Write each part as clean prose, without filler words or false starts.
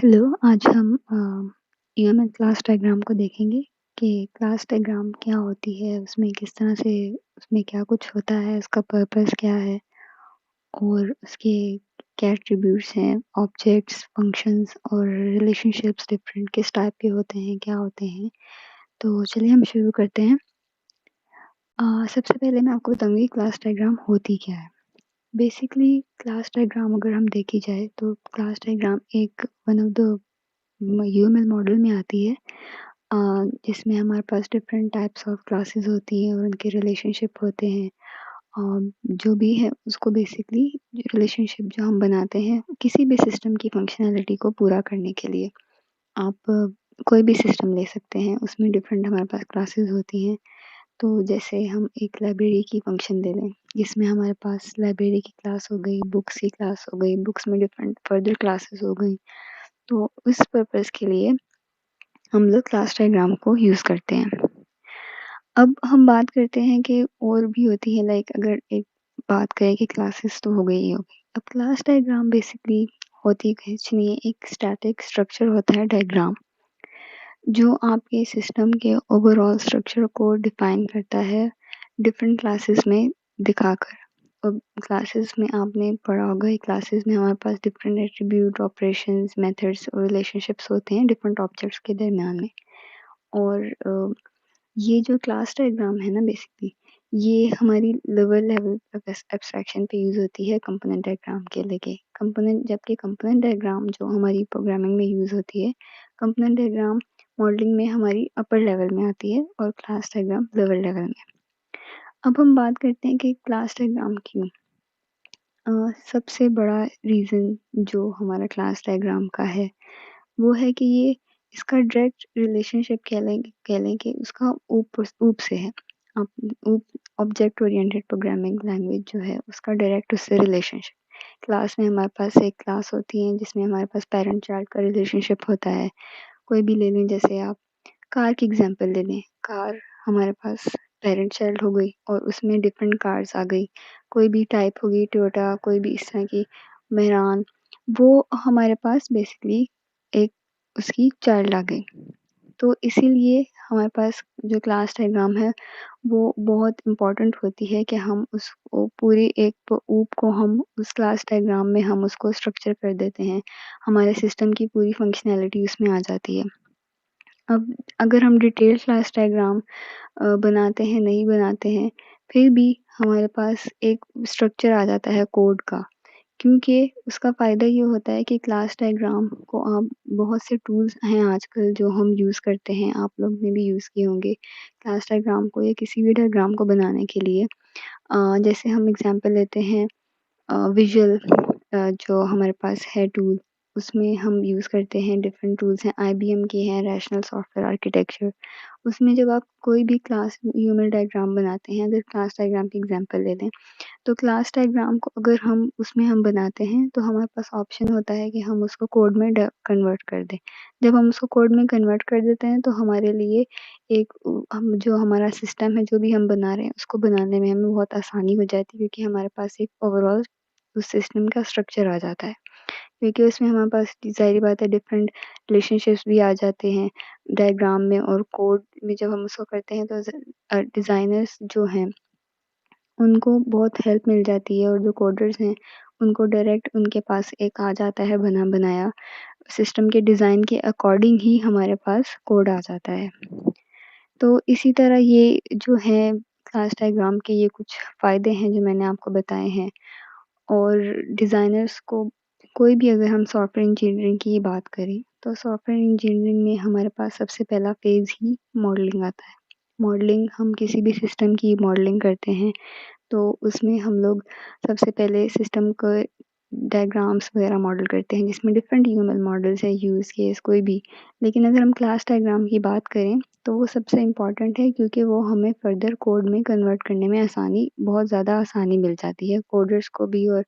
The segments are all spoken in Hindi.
हेलो, आज हम यूएमएल क्लास डायग्राम को देखेंगे कि क्लास डायग्राम क्या होती है, उसमें किस तरह से उसमें क्या कुछ होता है, उसका पर्पस क्या है और उसके क्या एट्रीब्यूट्स हैं, ऑब्जेक्ट्स, फंक्शंस और रिलेशनशिप्स डिफरेंट किस टाइप के होते हैं, क्या होते हैं। तो चलिए हम शुरू करते हैं। सबसे पहले मैं आपको बताऊँगी क्लास डायग्राम होती क्या है। बेसिकली क्लास डायग्राम अगर हम देखी जाए तो क्लास डायग्राम एक one of the UML model में आती है, अ, जिसमें हमारे पास डिफरेंट टाइप्स ऑफ क्लासेस होती हैं और उनके रिलेशनशिप होते हैं। जो भी है उसको बेसिकली रिलेशनशिप जो हम बनाते हैं किसी भी सिस्टम की फंक्शनैलिटी को पूरा करने के लिए। आप कोई भी सिस्टम ले सकते हैं, उसमें डिफरेंट हमारे पास क्लासेस होती हैं। तो जैसे हम एक लाइब्रेरी की फंक्शन ले लें, जिसमें हमारे पास लाइब्रेरी की क्लास हो गई, बुक्स की क्लास हो गई, बुक्स में डिफरेंट फर्दर क्लासेस हो गई। तो उस पर्पज़ के लिए हम लोग क्लास डायग्राम को यूज़ करते हैं। अब हम बात करते हैं कि और भी होती है, लाइक अगर एक बात करें कि क्लासेस तो हो गई ही हो गई। अब क्लास डायग्राम बेसिकली होती कुछ नहीं है, एक स्टैटिक स्ट्रक्चर होता है डायग्राम, जो आपके सिस्टम के ओवरऑल स्ट्रक्चर को डिफाइन करता है डिफरेंट क्लासेस में दिखाकर। अब क्लासेस में आपने पढ़ा होगा, क्लासेस में हमारे पास डिफरेंट एट्रीब्यूट, ऑपरेशंस, मेथड्स और रिलेशनशिप्स होते हैं डिफरेंट ऑब्जेक्ट्स के दरमियान में। और ये जो क्लास डायग्राम है ना, बेसिकली ये हमारी लोअर लेवल ऑफ एब्स्ट्रैक्शन पे यूज़ होती है कंपोनेंट डायग्राम के लेके। कंपोनेंट, जबकि कंपोनेंट डायग्राम जो हमारी प्रोग्रामिंग में यूज़ होती है, कंपोनेंट डायग्राम मॉडलिंग में हमारी अपर लेवल में आती है और क्लास डायग्राम लोअर लेवल में। अब हम बात करते हैं कि क्लास डायग्राम क्यों। सबसे बड़ा रीज़न जो हमारा क्लास डायग्राम का है, वो है कि ये इसका डायरेक्ट रिलेशनशिप कह लें कि उसका ऊप से है। आप ऊप ऑब्जेक्ट ओरिएंटेड प्रोग्रामिंग लैंग्वेज जो है उसका डायरेक्ट उससे रिलेशनशिप। क्लास में हमारे पास एक क्लास होती है जिसमें हमारे पास पैरेंट चाइल्ड का रिलेशनशिप होता है। कोई भी ले लें, जैसे आप कार की एग्ज़ाम्पल ले लें। कार हमारे पास पैरेंट चाइल्ड हो गई और उसमें डिफरेंट कार्स आ गई। कोई भी टाइप होगी टोयोटा, कोई भी इस तरह की मेहरान, वो हमारे पास बेसिकली एक उसकी चाइल्ड आ गई। तो इसीलिए हमारे पास जो क्लास डायग्राम है वो बहुत इम्पोर्टेंट होती है कि हम उसको पूरी एक ऊप को हम उस क्लास डायग्राम में हम उसको स्ट्रक्चर कर देते हैं। हमारे सिस्टम की पूरी फंक्शनैलिटी उसमें आ जाती है। अब अगर हम डिटेल क्लास डायग्राम बनाते हैं, नहीं बनाते हैं, फिर भी हमारे पास एक स्ट्रक्चर आ जाता है कोड का। क्योंकि उसका फ़ायदा ये होता है कि क्लास डायग्राम को आप बहुत से टूल्स हैं आजकल जो हम यूज़ करते हैं, आप लोग ने भी यूज़ किए होंगे क्लास डायग्राम को या किसी भी डायग्राम को बनाने के लिए। जैसे हम एग्ज़ाम्पल लेते हैं, विज़ुअल, जो हमारे पास है टूल, उसमें हम यूज़ करते हैं डिफरेंट टूल्स हैं, आईबीएम के हैं, रैशनल सॉफ्टवेयर आर्किटेक्चर। उसमें जब आप कोई भी क्लास यूएमएल डायग्राम बनाते हैं, अगर क्लास डायग्राम की एग्ज़ाम्पल ले लें, तो क्लास डायग्राम को अगर हम उसमें हम बनाते हैं तो हमारे पास ऑप्शन होता है कि हम उसको कोड में कन्वर्ट कर दें। जब हम उसको कोड में कन्वर्ट कर देते हैं तो हमारे लिए एक हम जो हमारा सिस्टम है, जो भी हम बना रहे हैं, उसको बनाने में हमें बहुत आसानी हो जाती है, क्योंकि हमारे पास एक ओवरऑल उस सिस्टम का स्ट्रक्चर आ जाता है। क्योंकि उसमें हमारे पास ज़ाहिर-सी बात है डिफरेंट रिलेशनशिप्स भी आ जाते हैं डायग्राम में, और कोड में जब हम उसको करते हैं तो डिज़ाइनर्स जो हैं उनको बहुत हेल्प मिल जाती है, और जो कोडर्स हैं उनको डायरेक्ट उनके पास एक आ जाता है बना-बनाया, सिस्टम के डिज़ाइन के अकॉर्डिंग ही हमारे पास कोड आ जाता है। तो इसी तरह ये जो है क्लास डायग्राम के ये कुछ फ़ायदे हैं जो मैंने आपको बताए हैं। और डिज़ाइनर्स को, कोई भी अगर हम सॉफ्टवेयर इंजीनियरिंग की ही बात करें, तो सॉफ्टवेयर इंजीनियरिंग में हमारे पास सबसे पहला फ़ेज़ ही मॉडलिंग आता है। मॉडलिंग, हम किसी भी सिस्टम की मॉडलिंग करते हैं तो उसमें हम लोग सबसे पहले सिस्टम को डायग्राम्स वगैरह मॉडल करते हैं, जिसमें डिफरेंट ह्यूमन मॉडल्स हैं, यूज़ केस कोई भी। लेकिन अगर हम क्लास डायग्राम की बात करें तो वो सबसे इम्पॉर्टेंट है, क्योंकि वो हमें फर्दर कोड में कन्वर्ट करने में बहुत ज़्यादा आसानी मिल जाती है कोडर्स को भी, और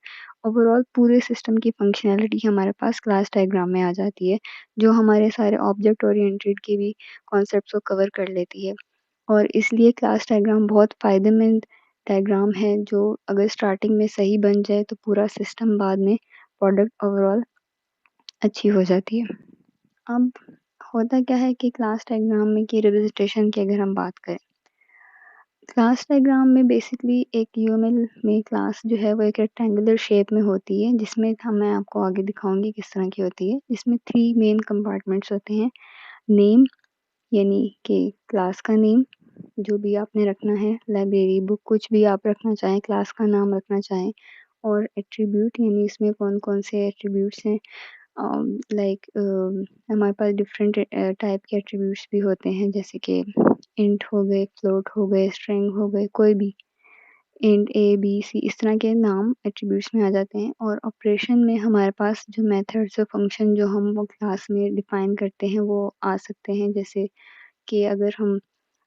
ओवरऑल पूरे सिस्टम की फंक्शनैलिटी हमारे पास क्लास डायग्राम में आ जाती है, जो हमारे सारे ऑब्जेक्ट ओरिएंटेड के भी कॉन्सेप्ट्स को कवर कर लेती है। और इसलिए क्लास डायग्राम बहुत फ़ायदेमंद डायग्राम है, जो अगर स्टार्टिंग में सही बन जाए तो पूरा सिस्टम बाद में प्रोडक्ट ओवरऑल अच्छी हो जाती है। अब होता क्या है कि क्लास डायग्राम में की रिप्रेजेंटेशन की अगर हम बात करें, क्लास डायग्राम में बेसिकली एक यूएमएल में क्लास जो है वो एक रेक्टेंगुलर शेप में होती है, जिसमें मैं आपको आगे दिखाऊँगी किस तरह की होती है। इसमें 3 मेन कंपार्टमेंट्स होते हैं। नेम यानी कि क्लास का नेम, जो भी आपने रखना है, लाइब्रेरी बुक कुछ भी आप रखना चाहें, क्लास का नाम रखना चाहें, और एट्रीब्यूट यानी इसमें कौन-कौन से एट्रीब्यूट्स हैं। लाइक हमारे पास डिफरेंट टाइप के एट्रीब्यूट्स भी होते हैं, जैसे कि इंट हो गए, फ्लोट हो गए, स्ट्रिंग हो गए, कोई भी इंट ए, बी, सी इस तरह के नाम एट्रीब्यूट्स में आ जाते हैं। और ऑपरेशन में हमारे पास जो मेथड्स और फंक्शन जो हम वो क्लास में डिफाइन करते हैं वो आ सकते हैं। जैसे कि अगर हम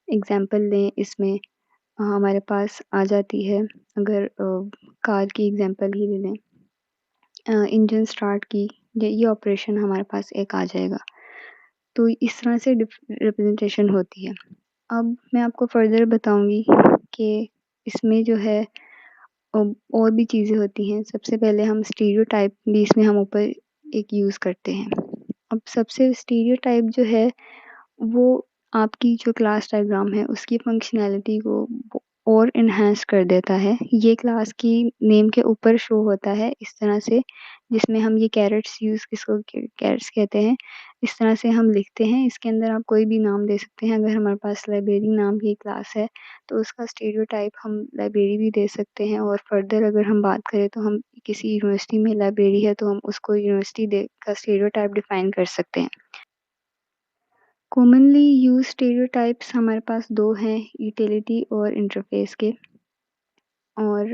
एग्जांपल लें, इसमें हमारे पास आ जाती है, अगर कार की एग्जांपल ही ले लें, इंजन स्टार्ट की, ये ऑपरेशन हमारे पास एक आ जाएगा। तो इस तरह से रिप्रेजेंटेशन होती है। अब मैं आपको फर्दर बताऊँगी कि इसमें जो है और भी चीज़ें होती हैं। सबसे पहले हम स्टीरियोटाइप भी इसमें हम ऊपर एक यूज़ करते हैं। अब सबसे स्टीरियोटाइप जो है वो आपकी जो क्लास डायग्राम है उसकी फंक्शनैलिटी को और एनहांस कर देता है। ये क्लास की नेम के ऊपर शो होता है इस तरह से, जिसमें हम ये कैरेट्स यूज़ किसको कैरेट्स कहते हैं, इस तरह से हम लिखते हैं। इसके अंदर आप कोई भी नाम दे सकते हैं। अगर हमारे पास लाइब्रेरी नाम की क्लास है तो उसका स्टीरियोटाइप हम लाइब्रेरी भी दे सकते हैं। और फर्दर अगर हम बात करें तो हम किसी यूनिवर्सिटी में लाइब्रेरी है तो हम उसको यूनिवर्सिटी दे का स्टीरियोटाइप डिफाइन कर सकते हैं। कॉमनली यूज्ड स्टीरियोटाइप्स हमारे पास 2 हैं, यूटिलिटी और इंटरफ़ेस के। और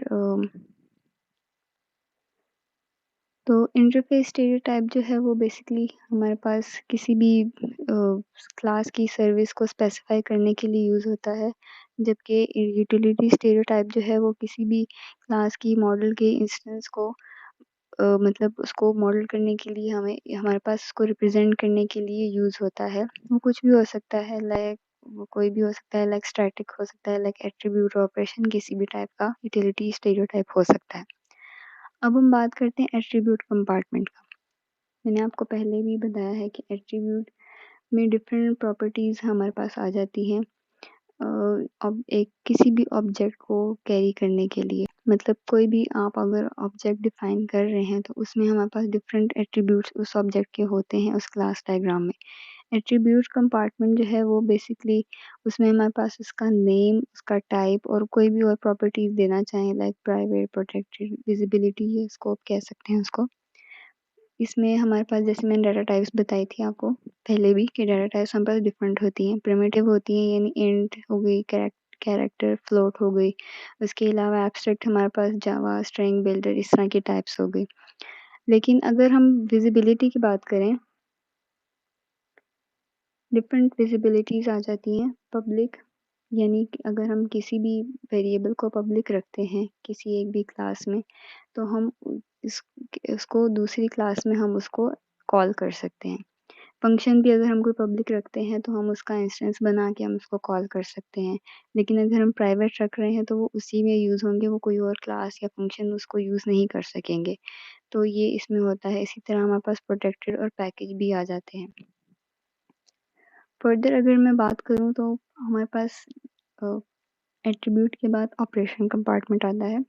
तो इंटरफ़ेस स्टीरियोटाइप जो है वो बेसिकली हमारे पास किसी भी क्लास की सर्विस को स्पेसिफ़ाई करने के लिए यूज़ होता है, जबकि यूटिलिटी स्टीरियोटाइप जो है वो किसी भी क्लास की मॉडल के इंस्टेंस को मतलब उसको मॉडल करने के लिए हमें हमारे पास उसको रिप्रेज़ेंट करने के लिए यूज़ होता है। वो कुछ भी हो सकता है, लाइक वो कोई भी हो सकता है, लाइक स्टैटिक हो सकता है, लाइक एट्रिब्यूट ऑपरेशन किसी भी टाइप का यूटिलिटी स्टीरियोटाइप हो सकता है। अब हम बात करते हैं एट्रिब्यूट कंपार्टमेंट का। मैंने आपको पहले भी बताया है कि एट्रिब्यूट में डिफरेंट प्रॉपर्टीज़ हमारे पास आ जाती हैं। अब एक किसी भी ऑब्जेक्ट को कैरी करने के लिए, मतलब कोई भी आप अगर ऑब्जेक्ट डिफाइन कर रहे हैं तो उसमें हमारे पास डिफरेंट एट्रीब्यूट्स उस ऑब्जेक्ट के होते हैं उस क्लास डायग्राम में। एट्रीब्यूट कंपार्टमेंट जो है वो बेसिकली उसमें हमारे पास उसका नेम, उसका टाइप और कोई भी और प्रॉपर्टीज़ देना चाहें, लाइक प्राइवेट, प्रोटेक्टेड, विजिबिलिटी, ये स्कोप कह सकते हैं उसको। इसमें हमारे पास, जैसे मैंने डाटा टाइप्स बताई थी आपको पहले भी, कि डाटा टाइप्स हमारे पास डिफरेंट होती हैं। प्रिमिटिव होती हैं यानी इंट हो गई, कैरेक्टर, फ्लोट हो गई। उसके अलावा एब्स्ट्रैक्ट हमारे पास जावा, स्ट्रिंग, बिल्डर इस तरह की टाइप्स हो गई। लेकिन अगर हम विजिबिलिटी की बात करें, डिफरेंट विजिबिलिटीज़ आ जाती हैं। पब्लिक यानी कि अगर हम किसी भी वेरिएबल को पब्लिक रखते हैं किसी एक भी क्लास में, तो हम इस उसको दूसरी क्लास में हम उसको कॉल कर सकते हैं। फंक्शन भी अगर हम कोई पब्लिक रखते हैं तो हम उसका इंस्टेंस बना के हम उसको कॉल कर सकते हैं। लेकिन अगर हम प्राइवेट रख रहे हैं तो वो उसी में यूज़ होंगे, वो कोई और क्लास या फंक्शन उसको यूज़ नहीं कर सकेंगे। तो ये इसमें होता है। इसी तरह हमारे पास प्रोटेक्टेड और पैकेज भी आ जाते हैं। फर्दर अगर मैं बात करूँ तो हमारे पास अ, एट्रीब्यूट के बाद ऑपरेशन कंपार्टमेंट आता है।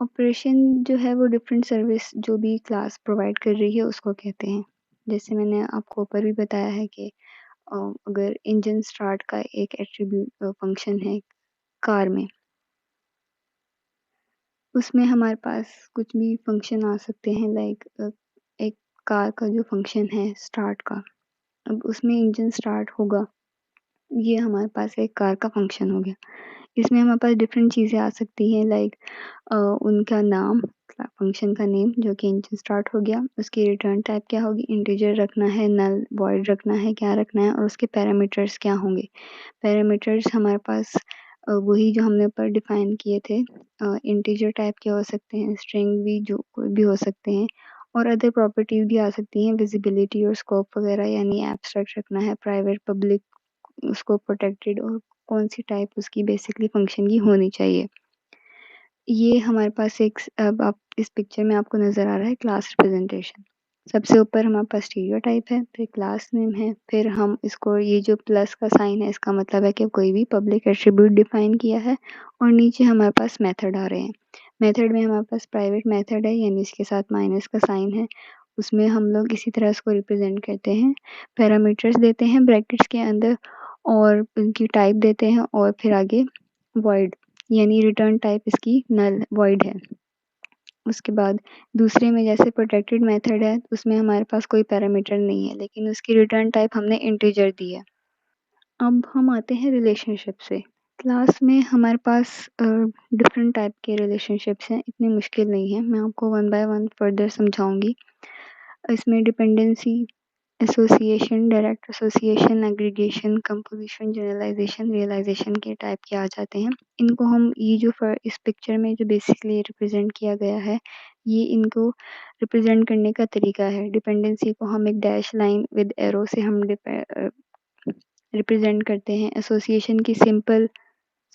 ऑपरेशन जो है वो डिफरेंट सर्विस जो भी क्लास प्रोवाइड कर रही है उसको कहते हैं। जैसे मैंने आपको ऊपर भी बताया है कि अगर इंजन स्टार्ट का एक एट्रीब्यूट फंक्शन है कार में, उसमें हमारे पास कुछ भी फंक्शन आ सकते हैं, लाइक एक कार का जो फंक्शन है स्टार्ट का, अब उसमें इंजन स्टार्ट होगा, ये हमारे पास एक कार का फंक्शन हो गया। इसमें हमारे पास डिफरेंट चीज़ें आ सकती हैं, लाइक उनका नाम, फंक्शन का नेम जो कि इंजन स्टार्ट हो गया, उसकी रिटर्न टाइप क्या होगी, इंटीजर रखना है, नल, वॉइड रखना है, क्या रखना है, और उसके पैरामीटर्स क्या होंगे। पैरामीटर्स हमारे पास वही जो हमने ऊपर डिफाइन किए थे। इंटीजर टाइप के हो सकते हैं, स्ट्रिंग भी जो कोई भी हो सकते हैं, और अदर प्रॉपर्टीज़ भी आ सकती हैं, विजिबिलिटी और स्कोप वगैरह, यानी एब्स्ट्रैक्ट रखना है, प्राइवेट, पब्लिक, उसको प्रोटेक्टेड, और कौन-सी टाइप उसकी बेसिकली फंक्शन की होनी चाहिए। ये हमारे पास एक अब आप इस पिक्चर में आपको नज़र आ रहा है क्लास रिप्रेजेंटेशन। सबसे ऊपर हमारे पास स्टीरियोटाइप है, फिर क्लास नेम है, फिर हम इसको ये जो प्लस का साइन है इसका मतलब है कि कोई भी पब्लिक एट्रीब्यूट डिफाइन किया है और नीचे हमारे पास मेथड आ रहे हैं। मेथड में हमारे पास प्राइवेट मेथड है यानी इसके साथ माइनस का साइन है, उसमें हम लोग इसी तरह इसको रिप्रेजेंट करते हैं। पैरामीटर्स देते हैं ब्रैकेट्स के अंदर और उनकी टाइप देते हैं और फिर आगे वॉइड यानी रिटर्न टाइप इसकी नल वॉइड है। उसके बाद दूसरे में जैसे प्रोटेक्टेड मेथड है उसमें हमारे पास कोई पैरामीटर नहीं है लेकिन उसकी रिटर्न टाइप हमने इंटीजर दी है। अब हम आते हैं रिलेशनशिप से। क्लास में हमारे पास डिफरेंट टाइप के रिलेशनशिप्स हैं, इतनी मुश्किल नहीं है, मैं आपको वन बाय वन फर्दर समझाऊंगी। इसमें dependency, association, direct association, aggregation, composition, generalisation, realisation के टाइप के आ जाते हैं। इनको हम ये जो इस पिक्चर में जो बेसिकली रिप्रेजेंट किया गया है ये इनको रिप्रेजेंट करने का तरीका है। डिपेंडेंसी को हम एक डैश लाइन विद एरो से हम रिप्रेजेंट करते हैं। एसोसिएशन की सिंपल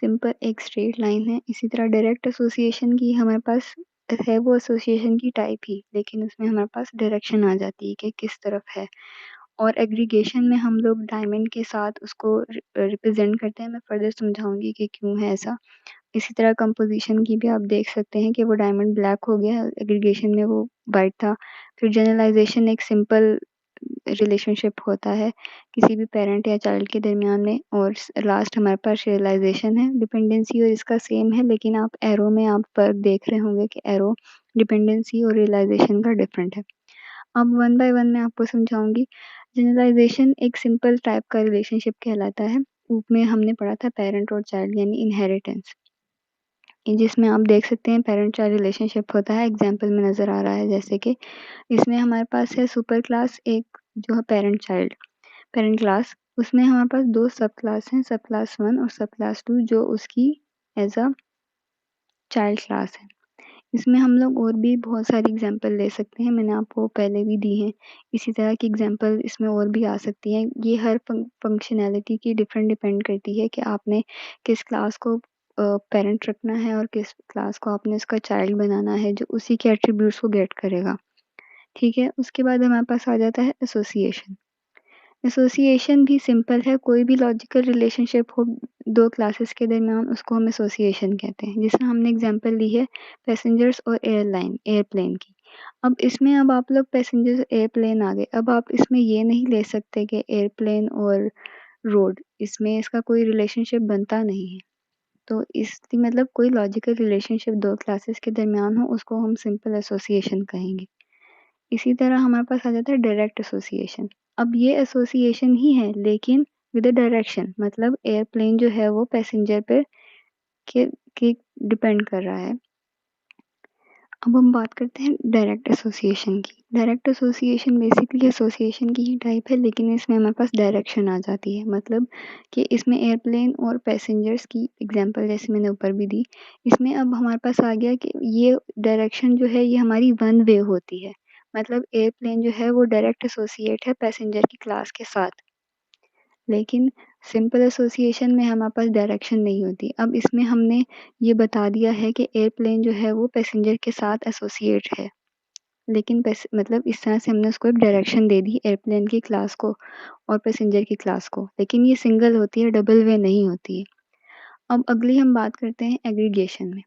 सिंपल एक स्ट्रेट लाइन है। इसी तरह डायरेक्ट एसोसिएशन की हमारे पास है वो एसोसिएशन की टाइप ही, लेकिन उसमें हमारे पास डायरेक्शन आ जाती है कि किस तरफ है। और एग्रीगेशन में हम लोग डायमंड के साथ उसको रिप्रेजेंट करते हैं, मैं फर्दर समझाऊंगी कि क्यों है ऐसा। इसी तरह कंपोजिशन की भी आप देख सकते हैं कि वो डायमंड ब्लैक हो गया, एग्रीगेशन में वो वाइट था। फिर जनरलाइजेशन एक सिंपल रिलेशनशिप होता है किसी भी पेरेंट या चाइल्ड के दरमियान में, और लास्ट हमारे पास रियलाइजेशन है। डिपेंडेंसी और इसका सेम है लेकिन आप एरो में आप फर्क देख रहे होंगे कि एरो डिपेंडेंसी और रियलाइजेशन का डिफरेंट है। अब वन बाय वन मैं आपको समझाऊंगी। जनरलाइजेशन एक सिंपल टाइप का रिलेशनशिप कहलाता है। उसमें हमने पढ़ा था पेरेंट और चाइल्ड यानी इनहेरिटेंस, जिसमें आप देख सकते हैं पेरेंट चाइल्ड रिलेशनशिप होता है। एग्जाम्पल में नज़र आ रहा है जैसे कि इसमें हमारे पास है सुपर क्लास एक जो है पेरेंट चाइल्ड पेरेंट क्लास, उसमें हमारे पास दो सब क्लास हैं, सब क्लास 1 और सब क्लास 2 जो उसकी एज अ चाइल्ड क्लास है। इसमें हम लोग और भी बहुत सारी एग्जांपल ले सकते हैं, मैंने आपको पहले भी दी हैं। इसी तरह की एग्जांपल इसमें और भी आ सकती हैं। ये हर फंक्शनैलिटी की डिपेंड करती है कि आपने किस क्लास को पेरेंट रखना है और किस क्लास को आपने उसका चाइल्ड बनाना है जो उसी के एट्रीब्यूट्स को गेट करेगा। ठीक है, उसके बाद हमारे पास आ जाता है एसोसिएशन। एसोसिएशन भी सिंपल है, कोई भी लॉजिकल रिलेशनशिप हो दो क्लासेस के दरमियान उसको हम एसोसिएशन कहते हैं। जिसमें हमने एग्जांपल ली है पैसेंजर्स और एयरप्लेन की। अब आप लोग पैसेंजर्स एयरप्लेन आ गए, अब आप इसमें ये नहीं ले सकते कि एयरप्लेन और रोड, इसमें इसका कोई रिलेशनशिप बनता नहीं है। तो इसकी मतलब कोई लॉजिकल रिलेशनशिप दो क्लासेस के दरमियान हो उसको हम सिंपल एसोसिएशन कहेंगे। इसी तरह हमारे पास आ जाता है डायरेक्ट एसोसिएशन। अब ये एसोसिएशन ही है लेकिन विद अ डायरेक्शन, मतलब एयरप्लेन जो है वो पैसेंजर पे के के डिपेंड कर रहा है। अब हम बात करते हैं डायरेक्ट एसोसिएशन की। डायरेक्ट एसोसिएशन बेसिकली एसोसिएशन की ही टाइप है लेकिन इसमें हमारे पास डायरेक्शन आ जाती है, मतलब कि इसमें एयरप्लेन और पैसेंजर्स की एग्जांपल जैसे मैंने ऊपर भी दी। इसमें अब हमारे पास आ गया कि ये डायरेक्शन जो है ये हमारी वन वे होती है, मतलब एयरप्लेन जो है वो डायरेक्ट एसोसिएट है पैसेंजर की क्लास के साथ। लेकिन सिंपल एसोसिएशन में हमारे पास डायरेक्शन नहीं होती। अब इसमें हमने ये बता दिया है कि एयरप्लेन जो है वो पैसेंजर के साथ एसोसिएट है, लेकिन मतलब इस तरह से हमने उसको एक डायरेक्शन दे दी एयरप्लेन की क्लास को और पैसेंजर की क्लास को, लेकिन ये सिंगल होती है, डबल वे नहीं होती है। अब अगली हम बात करते हैं एग्रीगेशन में।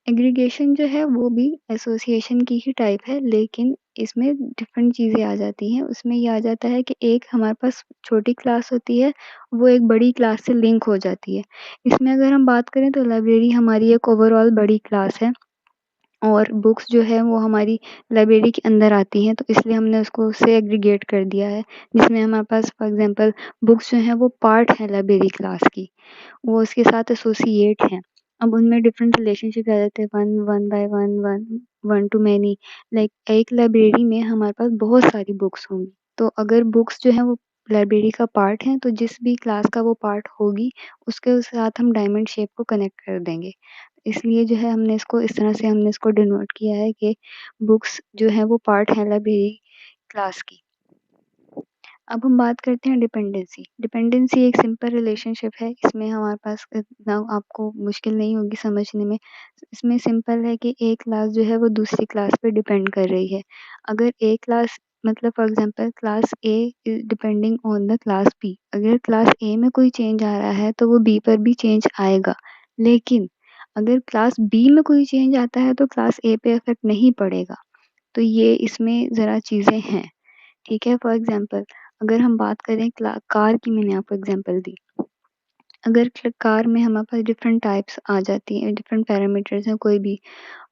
एग्रीगेशन जो है वो भी एसोसिएशन की ही टाइप है लेकिन इसमें डिफरेंट चीज़ें आ जाती हैं। उसमें ये आ जाता है कि एक हमारे पास छोटी क्लास होती है, वो एक बड़ी क्लास से लिंक हो जाती है। इसमें अगर हम बात करें तो लाइब्रेरी हमारी एक ओवरऑल बड़ी क्लास है और बुक्स जो है वो हमारी लाइब्रेरी के अंदर आती हैं, तो इसलिए हमने उसको उससे एग्रीगेट कर दिया है। जिसमें हमारे पास फॉर एग्ज़ाम्पल बुक्स जो हैं वो पार्ट है लाइब्रेरी क्लास की, वो उसके साथ एसोसिएट हैं। अब उनमें डिफरेंट रिलेशनशिप आ जाते हैं, one one by one, one one two many. Like एक लाइब्रेरी में हमारे पास बहुत सारी बुक्स होंगी, तो अगर बुक्स जो हैं वो लाइब्रेरी का पार्ट हैं, तो जिस भी क्लास का वो पार्ट होगी, उसके साथ हम डायमंड शेप को कनेक्ट कर देंगे। इसलिए जो है हमने इसको इस तरह से हमने इसको डिनोट किया है कि बुक्स जो है वो पार्ट है लाइब्रेरी क्लास की। अब हम बात करते हैं डिपेंडेंसी। डिपेंडेंसी एक सिंपल रिलेशनशिप है, इसमें हमारे पास इतना आपको मुश्किल नहीं होगी समझने में। इसमें सिंपल है कि एक क्लास जो है वो दूसरी क्लास पे डिपेंड कर रही है। अगर एक क्लास मतलब for example class A is depending on the class B. अगर क्लास ए में कोई चेंज आ रहा है तो वो बी पर भी चेंज आएगा। लेकिन अगर क्लास बी में कोई चेंज आता है तो क्लास ए पे इफ़ेक्ट नहीं पड़ेगा। तो ये इसमें ज़रा चीज़ें हैं, ठीक है? फॉर एग्ज़ाम्पल अगर हम बात करें कार की, मैंने आपको एग्ज़ाम्पल दी। अगर कार में हमारे पास डिफरेंट टाइप्स आ जाती हैं, डिफरेंट पैरामीटर्स हैं कोई भी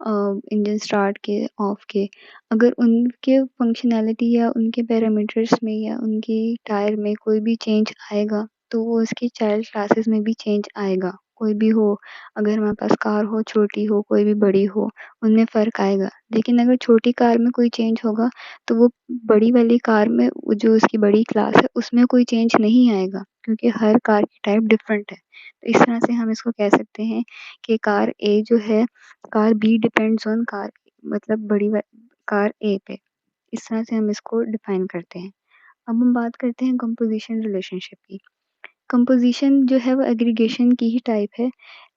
इंजन स्टार्ट के, ऑफ के, अगर उनके फंक्शनैलिटी या उनके पैरामीटर्स में या उनकी टायर में कोई भी चेंज आएगा, तो वो उसकी चाइल्ड क्लासेस में भी चेंज आएगा। कोई भी हो, अगर हमारे पास कार हो, छोटी हो, कोई भी बड़ी हो, उनमें फ़र्क आएगा। लेकिन अगर छोटी कार में कोई चेंज होगा, तो वो बड़ी वाली कार में वो जो उसकी बड़ी क्लास है, उसमें कोई चेंज नहीं आएगा, क्योंकि हर कार की टाइप डिफरेंट है। तो इस तरह से हम इसको कह सकते हैं कि कार ए जो है, car B depends on car, मतलब कार ए पे। इस तरह से हम इसको डिफाइन करते हैं। अब हम बात करते हैं कंपोज़िशन रिलेशनशिप की। कंपोज़िशन जो है वो एग्रीगेशन की ही टाइप है,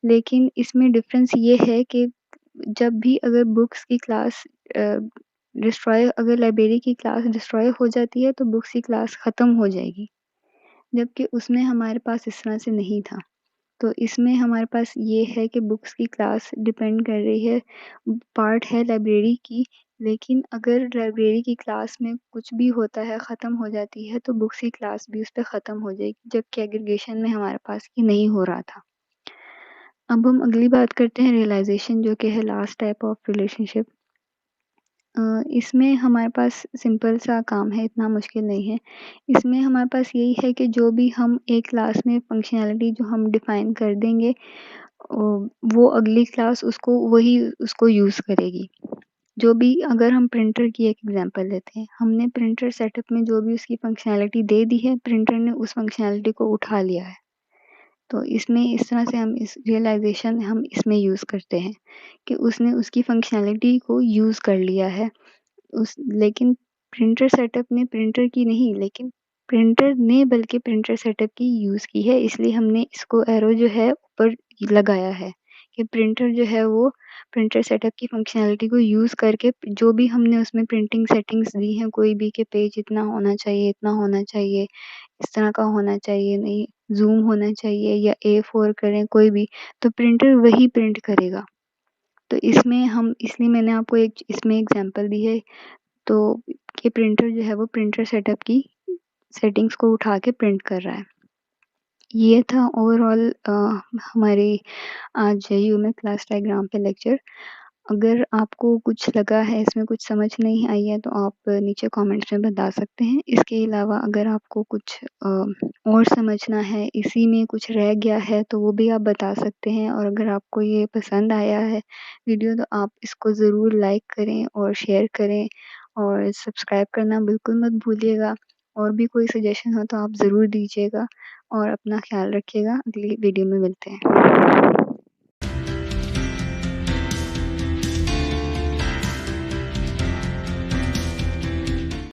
लेकिन इसमें डिफ़रेंस ये है कि जब भी अगर बुक्स की क्लास अ, अगर लाइब्रेरी की क्लास डिस्ट्रॉय हो जाती है तो बुक्स की क्लास ख़त्म हो जाएगी। जबकि उसमें हमारे पास इस तरह से नहीं था। तो इसमें हमारे पास ये है कि बुक्स की क्लास डिपेंड कर रही है, पार्ट है लाइब्रेरी की, लेकिन अगर लाइब्रेरी की क्लास में कुछ भी होता है, ख़त्म हो जाती है, तो बुक्स की क्लास भी उस पे ख़त्म हो जाएगी, जबकि एग्रीगेशन में हमारे पास ये नहीं हो रहा था। अब हम अगली बात करते हैं रियलाइज़ेशन, जो कि है लास्ट टाइप ऑफ रिलेशनशिप। इसमें हमारे पास सिंपल सा काम है, इतना मुश्किल नहीं है। इसमें हमारे पास यही है कि जो भी हम एक क्लास में फ़ंक्शनैलिटी जो हम डिफ़ाइन कर देंगे, वो अगली क्लास उसको यूज़ करेगी। जो भी, अगर हम प्रिंटर की एक एग्ज़ाम्पल लेते हैं, हमने प्रिंटर सेटअप में जो भी उसकी फ़ंक्शनैलिटी दे दी है, प्रिंटर ने उस फ़ंक्शनैलिटी को उठा लिया है। तो इसमें इस तरह से हम इस रियलाइज़ेशन हम इसमें यूज़ करते हैं कि उसने उसकी फ़ंक्शनैलिटी को यूज़ कर लिया है। लेकिन प्रिंटर सेटअप ने प्रिंटर की नहीं, लेकिन प्रिंटर ने बल्कि प्रिंटर सेटअप की यूज़ की है, इसलिए हमने इसको एरो जो है ऊपर लगाया है कि प्रिंटर जो है वो प्रिंटर सेटअप की फ़ंक्शनैलिटी को यूज़ करके जो भी हमने उसमें प्रिंटिंग सेटिंग्स दी हैं, कोई भी कि पेज इतना होना चाहिए, इतना होना चाहिए, इस तरह का होना चाहिए, नहीं ज़ूम होना चाहिए या A4 करें कोई भी, तो प्रिंटर वही प्रिंट करेगा। तो इसमें हम, इसलिए मैंने आपको एक इसमें एग्ज़ाम्पल दी है, तो ये प्रिंटर जो है वो प्रिंटर सेटअप की सेटिंग्स को उठा के प्रिंट कर रहा है। ये था ओवरऑल हमारी आज ह्यूमन क्लास डायग्राम पे लेक्चर। अगर आपको कुछ लगा है, इसमें कुछ समझ नहीं आई है, तो आप नीचे कमेंट्स में बता सकते हैं। इसके अलावा अगर आपको कुछ और समझना है, इसी में कुछ रह गया है, तो वो भी आप बता सकते हैं। और अगर आपको ये पसंद आया है वीडियो, तो आप इसको ज़रूर लाइक करें और शेयर करें और सब्सक्राइब करना बिल्कुल मत भूलिएगा। और भी कोई सजेशन हो तो आप ज़रूर दीजिएगा और अपना ख़्याल रखिएगा। अगली वीडियो में मिलते हैं।